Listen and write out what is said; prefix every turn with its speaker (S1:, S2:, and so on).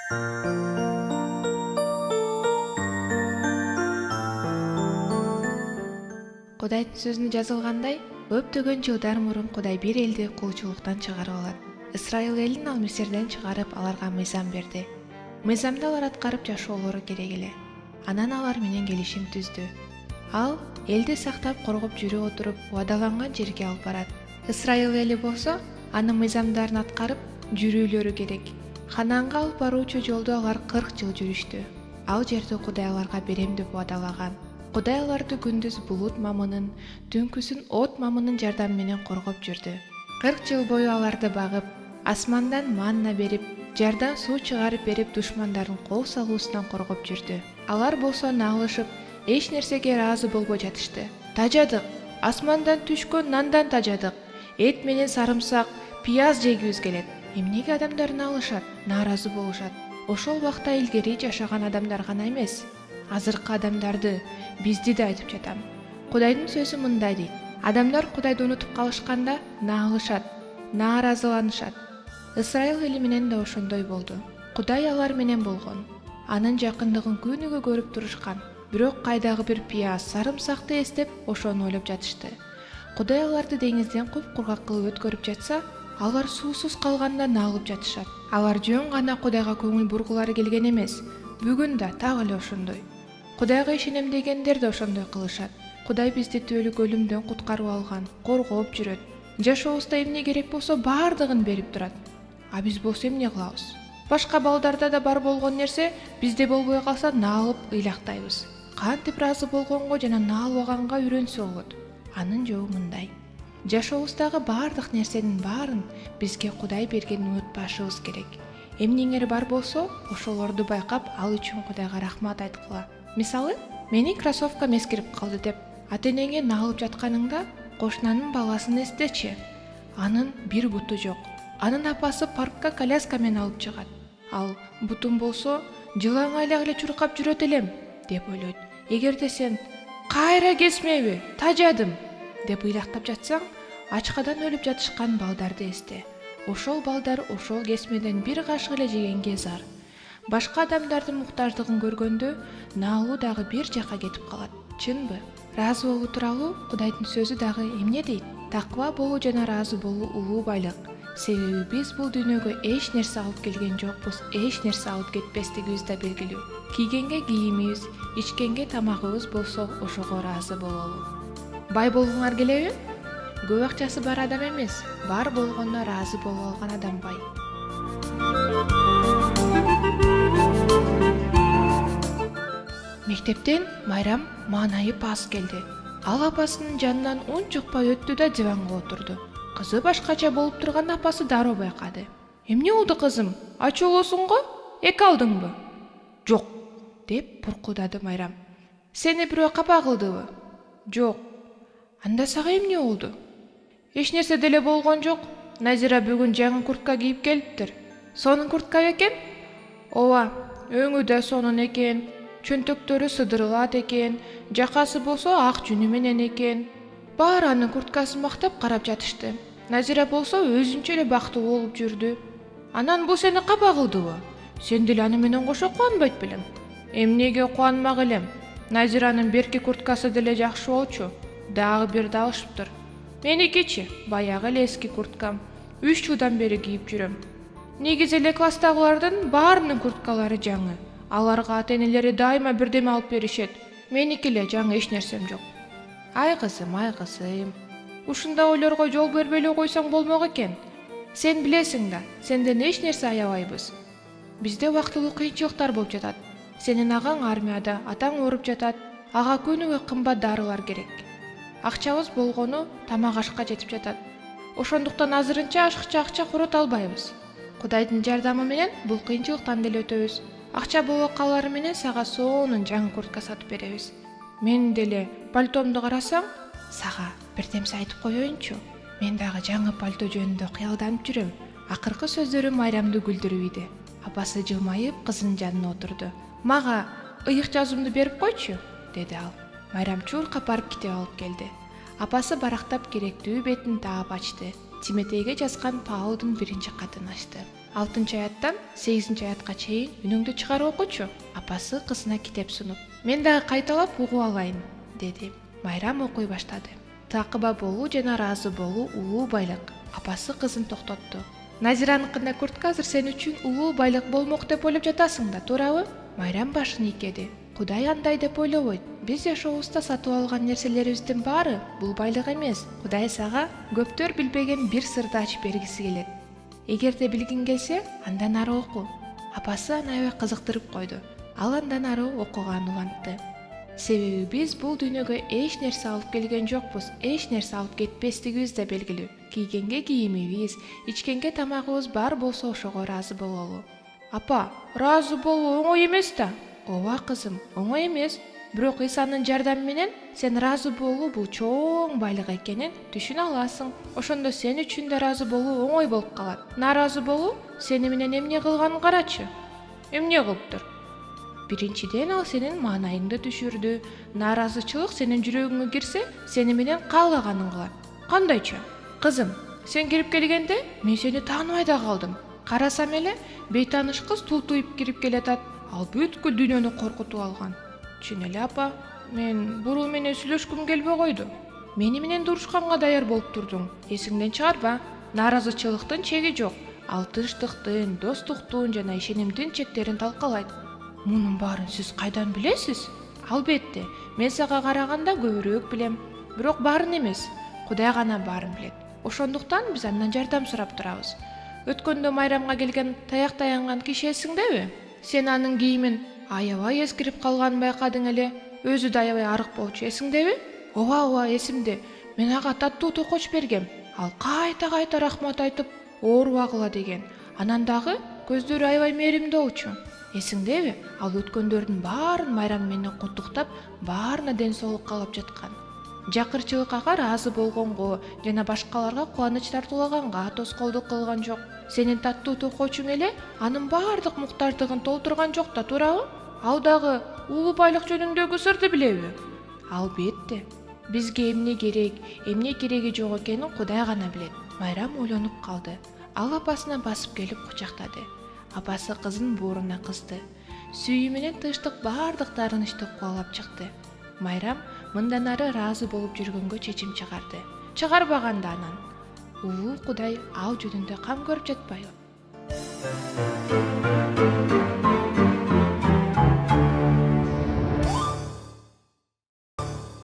S1: Кудайдын сөзүндө жазылгандай, көптөгөн жылдар мурун Кудай бир элди кулчулуктан чыгарып алат. Исраил элин ал Мисирден чыгарып, аларга мыйзам берди. Мыйзамды алар аткарып жашоолору керек эле. Анан алар менен келишим түздү. Ал элди сактап, коргоп жүрүп отуруп, убадаланган жерге алып барат. Исраил эли болсо, анын мыйзамдарын аткарып жүрүүлөрү керек. Хананга алып баруучу жолду алар 40 жыл жүрүштү. Ал жерди Кудай аларга берем деп убадалаган. Кудай аларды күндүз булут мамынын, түнкүсүн от мамынын жардамы менен коргоп жүрдү. 40 жыл бою аларды багып, асмандан манна берип, жардан суу чыгарып берип, душмандарын кол салуусунан коргоп жүрдү. Алар болсо нагылышып, эч нерсеге ыраазы болбой жатышты. Тажадык, асмандан түшкөн нандан тажадык. Эт менен сарымсак, пияз жегибиз келет. Эмнеге адамдар нагылышат, нааразы болушат? Ошол убакта илгери жашаган адамдар гана эмес, азыркы адамдарды, бизди да айтып жатам. Кудайдын сөзү мындай дейт: адамдар Кудайды унутуп калышканда нагылышат, нааразыланышат. Исраил эли менен да ошондой болду. Кудай алар менен болгон. Анын жакындыгын күнүгө көрүп турушкан. Бирок кайдагы бир пияз, сарымсакты эстеп, ошону ойлоп жатышты. Кудай аларды деңизден куп-кургак кылып өткөрүп жатса, алар суусуз калганда нагылып жатышат. Алар жөн гана Кудайга көңүл бургулары келген эмес, бүгүн да так эле ошондой. Кудайга ишенем дегендер да ошондой кылышат. Кудай бизди түбөлүк өлүмдөн куткарып алган, коргоп жүрөт. Жашообузда эмне керек болсо баардыгын берип турат. А биз болсо эмне кылабыз? Башка балдарда да бар болгон нерсе бизде болбой калса нагылып ыйлактайбыз. Кантип ыраазы болгонго жана наалбаганга үйрөнсө болот. Анын жообу мындай: жашообуздагы баардык нерсенин баарын бизге Кудай бергенин унутпашыбыз керек. Эмнеңер бар болсо, ошолорду байкап, ал үчүн Кудайга рахмат айткыла. Мисалы, менин кроссовкам эскирип калды деп, ата-энеңе нагылып жатканыңда, кошунанын баласын эстечи. Анын бир буту жок. Анын апасы паркка коляска менен алып чыгат. Ал бутум болсо, жылаңайлак эле чуркап жүрөт элем деп ойлойт. Эгерде сен кайра кесмеби, тажадым деп ыйлактап жатсаң, ачкадан өлүп жатышкан балдарды эсте. Ошол балдар ошол кесмеден бир кашык эле жегенге зар. Башка адамдардын муктаждыгын көргөндө наалуу дагы бир жака кетип калат. Чынбы? Ыраазы болуу тууралуу Кудайдын сөзү дагы эмне дейт? Такыба болуу жана ыраазы болуу улуу байлык. Себеби биз бул дүйнөгө эч нерсе алып келген жокпуз, эч нерсе алып кетпестигибиз да белгилүү. Кийгенге кийимибиз, ичкенге тамагыбыз болсо ошого ыраазы бололу. Бай болгоңар келеби? Көп акчасы бар адам эмес, бар болгондо ыраазы боло алган адам бай. Мектептен Майрам маанайып аз келди. Ал апасынын жанынан унчукпай өттү да диванга отурду. Кызы башкача болуп турган апасы дароо байкады. Эмне болду кызым? Ачуулуусуң го? Эки алдыңбы? Жок, деп буркулдады Майрам. Сени бирөө капа кылдыбы? Жок. Анда сага эмне болду? Эч нерсе деле болгон жок. Назира бүгүн жаңы куртка кийип келиптир. Сонун куртка бекен? Ооба, өңү да сонун экен. Чөнтөктөрү сыдырылат экен, жакасы болсо ак жүнү менен экен. Баары анын курткасын мактап карап жатышты. Назира болсо өзүнчө эле бактылуу болуп жүрдү. Анан бул сени капа кылдыбы? Сен деле аны менен кошо кубанбайт белең? Эмнеге кубанмак элем? Назиранын берки курткасы деле жакшы болчу. Дагы бир да алышыптыр. Меникичи баягы эле эски курткам. 3 жылдан бери кийип жүрөм. Негизи эле класстагылардын баарынын курткалары жаңы. Аларга ата-энелери дайыма бирдеме алып беришет. Меники эле жаңы эч нерсем жок. Ай кызым, ушундай ойлорго жол бербей эле койсоң болмок экен. Сен билесиң да, сенден эч нерсе аябайбыз. Бизде убактылуу кыйынчылыктар болуп жатат. Сенин агаң армияда, атаң ооруп жатат. Ага күнүгө кымбат дарылар керек. Акчабыз болгону тамак ашка жетип жатат. Ошондуктан азырынча ашыкча акча корото албайбыз. Кудайдын жардамы менен бул кыйынчылыктан деле өтөбүз. Акча боло калары менен сага сонун жаңы куртка сатып беребиз. Мен деле пальтомду карасаң, сага бир нерсе айтып коеюнчу. Мен дагы жаңы пальто жөнүндө кыялданып жүрөм. Акыркы сөздөрү Майрамды күлдүрүп иди. Апасы жылмайып кызынын жанына отурду. Мага ыйык жазуумду берип койчу, деди ал. Майрам чуркап барып китеп алып келди. Апасы барактап керектүү бетин таап ачты. Тиметейге жазган Паулдун биринчи катын ачты. 6-аяттан 8-аятка чейин үнүңдү чыгарып окучу. Апасы кызына китеп сунуп. Мен дагы кайталап угуп алайын, деди. Майрам окуй баштады. Такыба болуу жана ыраазы болуу улуу байлык. Апасы кызын токтотту. Назираныкында куртка азыр сен үчүн улуу байлык болмок деп ойлоп жатасың да, туурабы? Майрам башын ийкеди. Кудай андай деп ойлобойт. Биз жашообузда сатып алган нерселерибиздин баары бул байлык эмес. Кудай сага көптөр билбеген бир сырды ачып бергиси келет. Эгерде билгиң келсе, андан ары оку. Апасы аны аябай кызыктырып койду. Ал андан ары окууга улантты. Себеби биз бул дүйнөгө эч нерсе алып келген жокпуз, эч нерсе алып кетпестигибиз да белгилүү. Кийгенге кийимибиз, ичкенге тамагыбыз бар болсо ошого ыраазы бололу. Апа, ыраазы болуу оңой эмес да. Ооба кызым, оңой эмес. Бирок Исанын жардамы менен сен ыраазы болуу бул чоң байлык экенин түшүнө аласың. Ошондо сен үчүн да ыраазы болуу оңой болуп калат. Нааразы болуу сени менен эмне кылганын карачы. Эмне кылыптыр? Биринчиден ал сенин маанайыңды түшүрдү. Нааразычылык сенин жүрөгүңө кирсе, сени менен каалаганын кылат. Кандайча? Кызым, сен кирип келгенде мен сени тааныбай да калдым. Карасам эле бейтааныш кыз тултуйуп кирип келатат. Ал бүткүл дүйнөнү коркутуп алган. Чын эле апа, мен бурул менен сүйлөшкүм келбей койду. Мени менен урушканга даяр болуп турдуң. Эсиңден чыгарба. Нааразычылыктын чеги жок. Ал тынчтыктын, достуктун жана ишенимдин чектерин талкалайт. Мунун баарын сиз кайдан билесиз? Албетте, мен сага караганда көбүрөөк билем. Бирок баарын эмес, Кудай гана баарын билет. Ошондуктан биз андан жардам сурап турабыз. Өткөндө Майрамга келген таяк таянган киши эсиңдеби? Сен анын кийимин аябай эскирип калганын байкадың эле. Өзү да аябай арык болчу, эсиңдеби? Ооба, эсимде. Мен ага таттуу токоч бергем. Ал кайта рахмат айтып, оорубагыла деген. Анан дагы көздөрү аябай мээримдуучу. Эсиңдеби? Ал өткөндөрдүн баарын Майрам менен куттуктап, баарына ден соолук каалап жаткан. Жакырчылык ага ыраазы болгонго жана башкаларга кубаныч тартуулаганга тоскоолдук кылган жок. Сенин таттуу токочуң эле анын баардык муктаждыгын толтурган жок да, туурабы? Ал дагы улуу байлык жөнүндөгү сырды билеби? Албетте. Бизге эмне керек, эмне кереги жок экенин Кудай гана билет. Майрам ойлонуп калды. Ал апасына басып келип кучактады. Апасы кызын бууруна кысты. Сүйүү менен тынчтык баардык таарынычты кубалап чыкты. Майрам мындан ары ыраазы болуп жүргөнгө чечим чыгарды. Чыгарбаганда анан. Улуу Кудай ал жөнүндө кам көрүп жатпайбы?